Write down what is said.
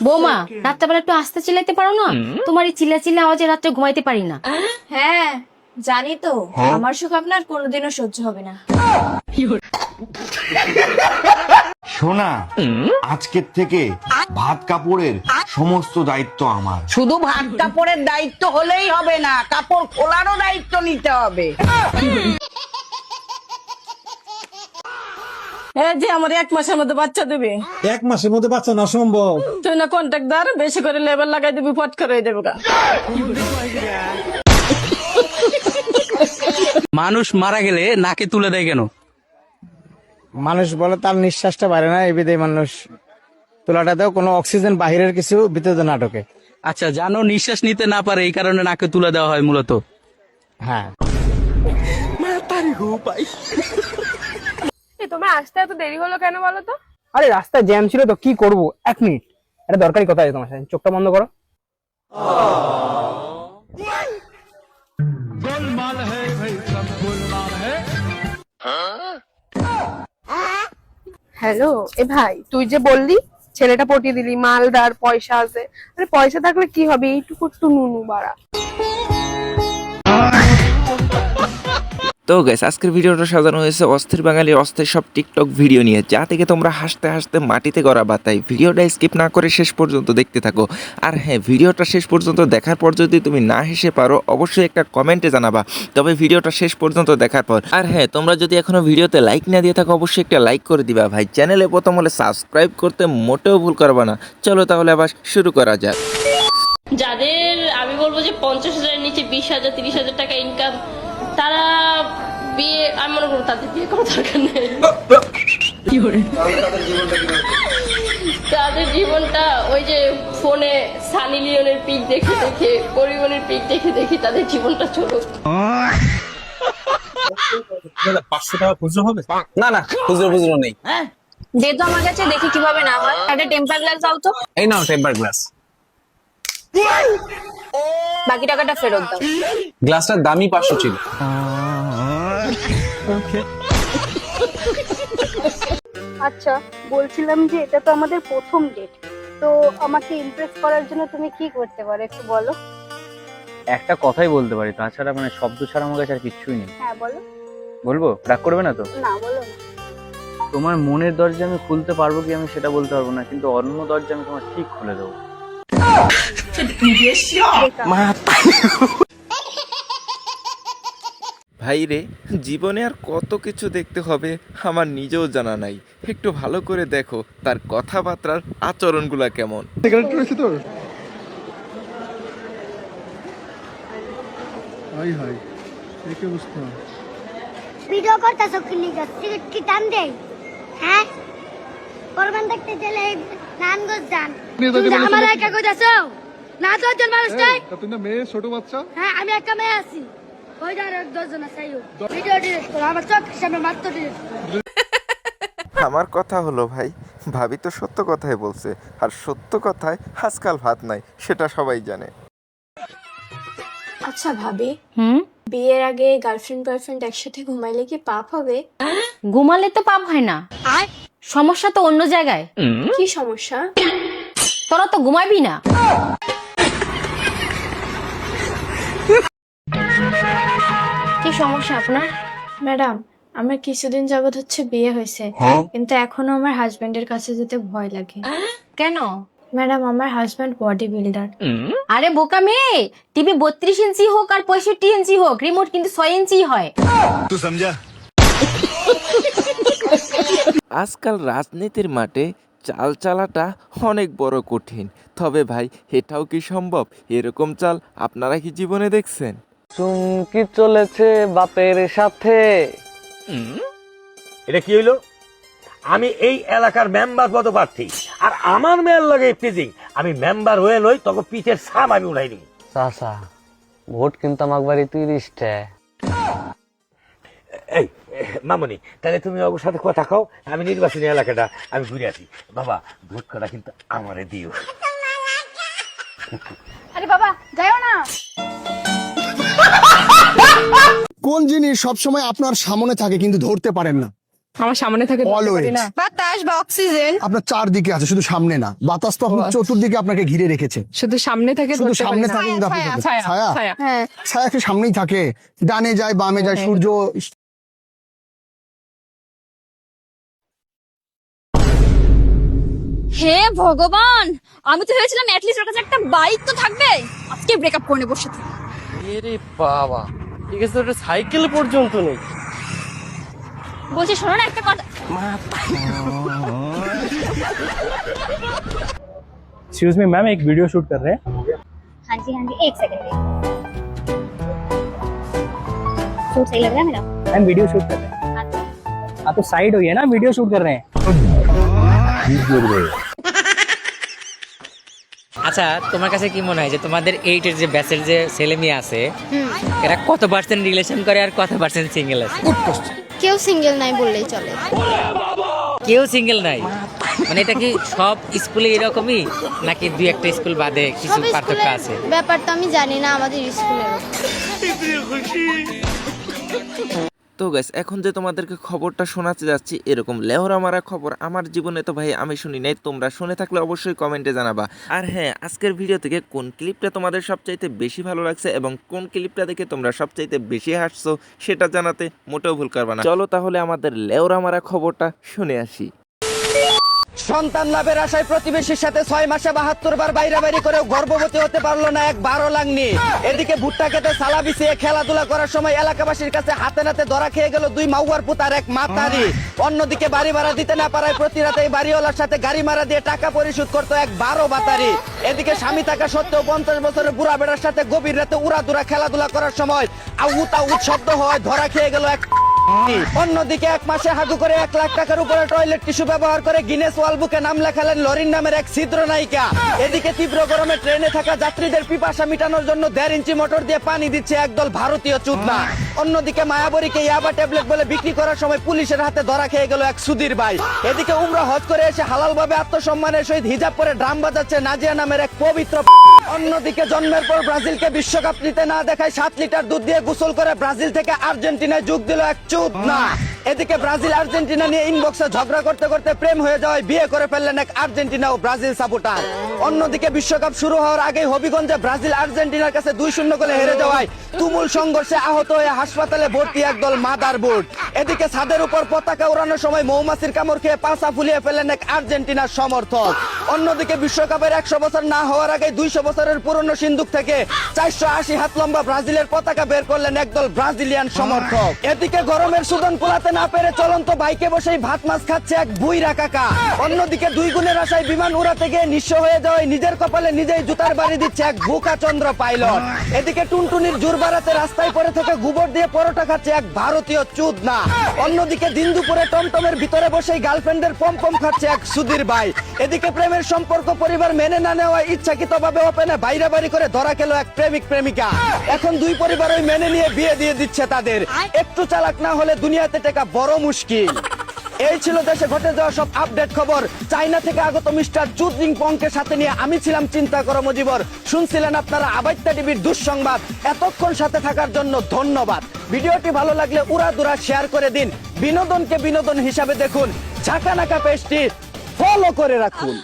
বৌমা, রাত্রেবেলা একটু আস্তে চিল্লাইতে পারো না? তোমার এই চিল্লা চিল্লা আওয়াজে রাত্রে ঘুমাইতে পারি না। হ্যাঁ জানি তো, আমার সুখ আপনার কোনোদিনও সহ্য হবে না। সোনা, আজকের থেকে ভাত কাপড়ের সমস্ত দায়িত্ব আমার। শুধু ভাত কাপড়ের দায়িত্ব হলেই হবে না, কাপড় খোলারও দায়িত্ব নিতে হবে। এই যে আমার 1 মাসের মধ্যে বাচ্চা দিবি। 1 মাসের মধ্যে বাচ্চা না সম্ভব। তুই না কন্ট্রাক্টদার, বেশি করে লেবার লাগাই দিবি, ফট করে দেবো গা। মানুষ মারা গেলে নাকে তুলে দেয় কেন? মানুষ বলে তার নিঃশ্বাসটা বাইরে না, এই বিধে মানুষ তোলাটাতেও কোনো অক্সিজেন বাহিরের কিছু ভিতরে নাটকে। আচ্ছা, জানো নিঃশ্বাস নিতে না পারে এই কারণে নাকে তুলে দেওয়া হয় মূলত। হ্যাঁ, তোমার আসতে এত দেরি হলো কেন বলো তো? আরে রাস্তায় জ্যাম ছিল তো, কি করব। 1 মিনিট, এটা দরকারি কথা আছে তোমার সাথে, চোখটা বন্ধ করো। হ্যালো, এ ভাই, তুই যে বললি ছেলেটা পটিয়ে দিলি, মালদার, পয়সা আছে। আরে পয়সা থাকলে কি হবে, এইটুকু একটু নুনু বাড়া। তো গাইস, আজকের ভিডিওটা সাজানো হয়েছে অস্থির বাঙালির অস্থির সব টিকটক ভিডিও নিয়ে, যা থেকে তোমরা হাসতে হাসতে মাটিতে গড়াবা। তাই ভিডিওটা স্কিপ না করে শেষ পর্যন্ত দেখতে থাকো। আর হ্যাঁ, ভিডিওটা শেষ পর্যন্ত দেখার পর যদি তুমি না হেসে পারো, অবশ্যই একটা কমেন্টে জানাবা, তবে ভিডিওটা শেষ পর্যন্ত দেখার পর। আর হ্যাঁ, তোমরা যদি এখনো ভিডিওতে লাইক না দিয়ে থাকো, অবশ্যই একটা লাইক করে দিবা ভাই। চ্যানেলে প্রথম হলে সাবস্ক্রাইব করতে মোটেও ভুল করবা না। চলো তাহলে আবার শুরু করা যাক। যাদের আমি বলবো যে 50,000-এর নিচে 20,000 30,000 টাকা ইনকাম, তারা বিয়ে, আমি মনে করবো তাদের বিয়ে করার দরকার নেই। তাদের জীবনটা ওই যে ফোনে সানি লিওনের পিক দেখে দেখে, পরিমণির পিক দেখে দেখে তাদের জীবনটা চলুক। 500 টাকা খুচরো হবে? না না, খুচরো নেই। যেহেতু আমার কাছে দেখি কিভাবে না হয়, একটা টেম্পার গ্লাস দাও তো। এই নাও টেম্পার গ্লাস। বাকি টাকাটা ফেরত দাও। গ্লাসটার দামই 500 ছিল। আচ্ছা, বলছিলাম যে এটা তো আমাদের প্রথম ডেট, তো আমাকে ইমপ্রেস করার জন্য তুমি কি করতে পারো একটু বলো। একটা কথাই বলতে পারি, তাছাড়া মানে শব্দ ছাড়া আমার কাছে আর কিচ্ছুই নেই। হ্যাঁ বলো। বলবো? রাগ করবে না তো? না, বলো না। তোমার মনের দরজা আমি খুলতে পারবো কি আমি সেটা বলতে পারবো না, কিন্তু অন্য দরজা আমি তোমার ঠিক খুলে দেবো। ভাই রে, জীবনে আর কত কিছু দেখতে হবে আমার নিজেও জানা নাই। একটু ভালো করে দেখো তার কথাবার্তার আচরণগুলা কেমন। সিগারেট রয়েছে তোর? হাই হাই, এই কি অবস্থা? ভিডিও করতেছো কি লিগা? সিগারেট কি টান দেই? হ্যাঁ, করবেন দেখতে গেলে নানগঞ্জ যান। তুমি আমার একা কইতাছো না? 10 জন মানুষ নাই? তুই না মেয়ে, ছোট বাচ্চা। হ্যাঁ, আমি একা মেয়ে আছি। ওই যার 10 জন আছে। ভিডিও ডিলিট করো, আমার চোখের সামনে মাত্র ডিলিট করো। আমার কথা হলো ভাই, ভাবি তো সত্য কথাই বলছে, আর সত্য কথায় আজকাল ভাত নাই, সেটা সবাই জানে। আচ্ছা ভাবি, বিয়ের আগে গার্লফ্রেন্ড বয়ফ্রেন্ড একসাথে ঘুমাইলে কি পাপ হবে? ঘুমালে তো পাপ হয় না, সমস্যা তো অন্য জায়গায়। কি সমস্যা? তোরা তো ঘুমাবি না। কি সমস্যা আপনার? ম্যাডাম, আমার কিছুদিন যাবত হচ্ছে বিয়ে হয়েছে, কিন্তু এখনো আমার হাজবেন্ডের কাছে যেতে ভয় লাগে। কেন? ম্যাডাম, আমার হাজবেন্ড বডি বিল্ডার। আরে বোকা মেয়ে, টিভি 32 ইঞ্চি হোক আর 65 ইঞ্চি হোক, রিমোট কিন্তু 6 ইঞ্চি হয়। তুই সমঝা? আজকাল রাজনীতির মাঠে চাল চালাটা অনেক বড় কঠিন। তবে ভাই, এটাও কি সম্ভব? এরকম চাল আপনারা কি জীবনে দেখছেন? চুমকি চলেছে বাপের সাথে। এটা কি হইলো? আমি এই এলাকার মেম্বার পদপ্রার্থী, আর আমার মেয়ের লাগে প্লিজিং আমি মেম্বার হয়ে লই, তখন পিঠের ছাপ আমি উঠাই দিব। চাচা, ভোট কিন্তু আমার বাড়ি 30টা। এই মামনি, তাহলে তুমি ওর সাথে কথা কও, আমি নির্বাচনী এলাকাটা আমি ঘুরে আসি। বাবা, ভোট করা কিন্তু আমারে দিও। আরে বাবা, যাও না। কোন জিনিস সবসময় আপনার সামনে থাকে কিন্তু ধরতে পারেন না? আমার সামনে থেকে Always. বাতাস বা অক্সিজেন আপনার চারদিকে আছে, শুধু সামনে না। বাতাস তো আপনার চতুর্দিকে আপনাকে ঘিরে রেখেছে। শুধু সামনে থেকে শুধু সামনে থাকে কিন্তু আপনি ছায়া ছায়া কি সামনেই থাকে, ডানে যায় বামে যায়, সূর্য হে ভগবান, আমি তো ভেবেছিলাম অ্যাটলিস্ট ওর কাছে একটা বাইক তো থাকবে, আজকে ব্রেকআপ করে নেবো সাথে। এরে বাবা, ঠিক আছে, ওটা সাইকেল পর্যন্ত নেই। বলছি শোনো না একটা কথা। एक्सक्यूज मी मैम, एक वीडियो शूट कर रहे हैं। हाँ जी एक सेकंड। सूट सही लग रहा है मेरा? मैम वीडियो शूट कर रहे हैं। हाँ तो साइड होइए ना, वीडियो शूट कर रहे हैं। আচ্ছা, তোমার কাছে কি মনে হয় যে তোমাদের 8 এর যে ব্যাচের যে ছেলে মেয়ে আছে এরা কত পার্সেন্ট রিলেশন করে আর কত পার্সেন্ট সিঙ্গেল আছে? কেউ সিঙ্গেল নাই বললেই চলে। কেউ সিঙ্গেল নাই মানে এটা কি সব স্কুলে এরকমই নাকি দুই একটা স্কুল বাদে কিছু পার্থক্য আছে? ব্যাপারটা আমি জানি না আমাদের স্কুলের। তো গাইস, এখন যে তোমাদেরকে খবরটা শোনাতে যাচ্ছি, এরকম লেহরা মারা খবর আমার জীবনে তো ভাই আমি শুনি নাই। তোমরা শুনে থাকলে অবশ্যই কমেন্টে জানাবা। আর হ্যাঁ, আজকের ভিডিও থেকে কোন ক্লিপটা তোমাদের সবচাইতে বেশি ভালো লাগছে এবং কোন ক্লিপটা দেখে তোমরা সবচাইতে বেশি হাসছো সেটা জানাতে মোটেও ভুল করবা না। চলো তাহলে আমাদের লেহরা মারা খবরটা শুনে আসি। সন্তান লাভের আশায় প্রতিবেশীর সাথে 6 মাসে 72 বার বাইরে করেও গর্ভবতী হতে পারলো না এক 12 লাংনি। এদিকে ভুট্টা খেতে সালা বিছিয়ে খেলাধুলা করার সময় এলাকাবাসীর কাছে হাতে নাতে ধরা খেয়ে গেল 2 মাউয়ার পুতার এক মাতারি। অন্যদিকে বাড়ি ভাড়া দিতে না পারায় প্রতি রাতে এই বাড়িওয়ালার সাথে গাড়ি ভাড়া দিয়ে টাকা পরিশোধ করতো এক 12 বাতারি। এদিকে স্বামী থাকা সত্ত্বেও 50 বছরের বুড়া বেড়ার সাথে গভীর রাতে উড়াদুরা খেলাধুলা করার সময় আউত শব্দ হয় ধরা খেয়ে গেল এক। অন্যদিকে 1 মাসে হাগু করে 1 লাখ টাকার উপরে টয়লেট টিস্যু ব্যবহার করে গিনেস ওয়ার্ল্ড বুকে নাম লেখালেন লরিন নামের এক ছিদ্র নায়িকা। এদিকে তীব্র গরমে ট্রেনে থাকা যাত্রীদের পিপাসা মেটানোর জন্য 1.5 ইঞ্চি মোটর দিয়ে পানি দিচ্ছে একদল ভারতীয় চুদনা। অন্যদিকে মায়াবরীকে ইয়াবা ট্যাবলেট বলে বিক্রি করার সময় পুলিশের হাতে ধরা খেয়ে গেল এক সুধীর ভাই। এদিকে উমরা হজ করে এসে হালালভাবে আত্মসম্মানের সহিত হিজাব পরে ড্রাম বাজাচ্ছে নাজিয়া নামের এক পবিত্র। অন্যদিকে জন্মের পর ব্রাজিলকে বিশ্বকাপ নিতে না দেখায় 7 লিটার দুধ দিয়ে গোসল করে ব্রাজিল থেকে আর্জেন্টিনায় যোগ দিল এক চুদনা। এদিকে ব্রাজিল আর্জেন্টিনা নিয়ে ইনবক্সে ঝগড়া করতে করতে প্রেম হয়ে যাওয়ায় বিয়ে করে ফেললেন এক আর্জেন্টিনা ও ব্রাজিল সাপোর্টার। অন্যদিকে বিশ্বকাপ শুরু হওয়ার আগেই হবিগঞ্জে ব্রাজিল আর্জেন্টিনার কাছে 2-0 গোলে হেরে যাওয়ায় তুমুল সংঘর্ষে আহত হয়ে হাসপাতালে ভর্তি একদল মাদারবোর্ড। এদিকে ছাদের উপর পতাকা উড়ানোর সময় মৌমাছির কামড় খেয়ে পাছা ফুলিয়ে ফেললেন এক আর্জেন্টিনার সমর্থক। অন্যদিকে বিশ্বকাপের 100 বছর না হওয়ার আগে 200 বছরের পুরনো সিন্দুক থেকে 480 হাত লম্বা ব্রাজিলের পতাকা বের করলেন একদল ব্রাজিলিয়ান সমর্থক। এদিকে গরমের সুদন কুলাতে না পেরে চলন্ত বাইকে বসেই ভাত মাছ খাচ্ছে এক বুইরা কাকা। অন্যদিকে 2 গুণের আশায় বিমান উড়াতে গিয়ে নিঃস্ব হয়ে যাওয়ায় নিজের কপালে নিজেই জুতার বাড়ি দিচ্ছে এক বুকা চন্দ্র পাইলট। এদিকে টুনটুনির জোর বাড়াতে রাস্তায় পড়ে থেকে গোবর দিয়ে পরোটা খাচ্ছে এক ভারতীয় চুদনা। অন্যদিকে দিন দুপুরে টমটমের ভিতরে বসেই গার্লফ্রেন্ডের পমপম খাচ্ছে এক সুধীর ভাই। এদিকে প্রেমের সম্পর্ক পরিবার মেনে না নেওয়ায় ইচ্ছাকৃতভাবে ওপেনে বাইরে বাড়ি করে ধরা খেলো এক প্রেমিক প্রেমিকা। এখন 2 পরিবার ওই মেনে নিয়ে বিয়ে দিয়ে দিচ্ছে তাদের। একটু চালাক না হলে দুনিয়াতে টেকা বড় মুশকিল। এই ছিল দেশে ঘটে যাওয়া সব আপডেট খবর। চায়না থেকে আগত মিস্টার চুদরিং পংকে সাথে নিয়ে আমি ছিলাম চিন্তা করো মুজিবর। শুনছিলেন আপনারা আবাইত্যা টিভির দুঃসংবাদ। এতক্ষণ সাথে থাকার জন্য ধন্যবাদ। ভিডিওটি ভালো লাগলে উড়াদুরা শেয়ার করে দিন। বিনোদনকে বিনোদন হিসাবে দেখুন। ঝাঁকানাকা পেজটি ফলো করে রাখুন।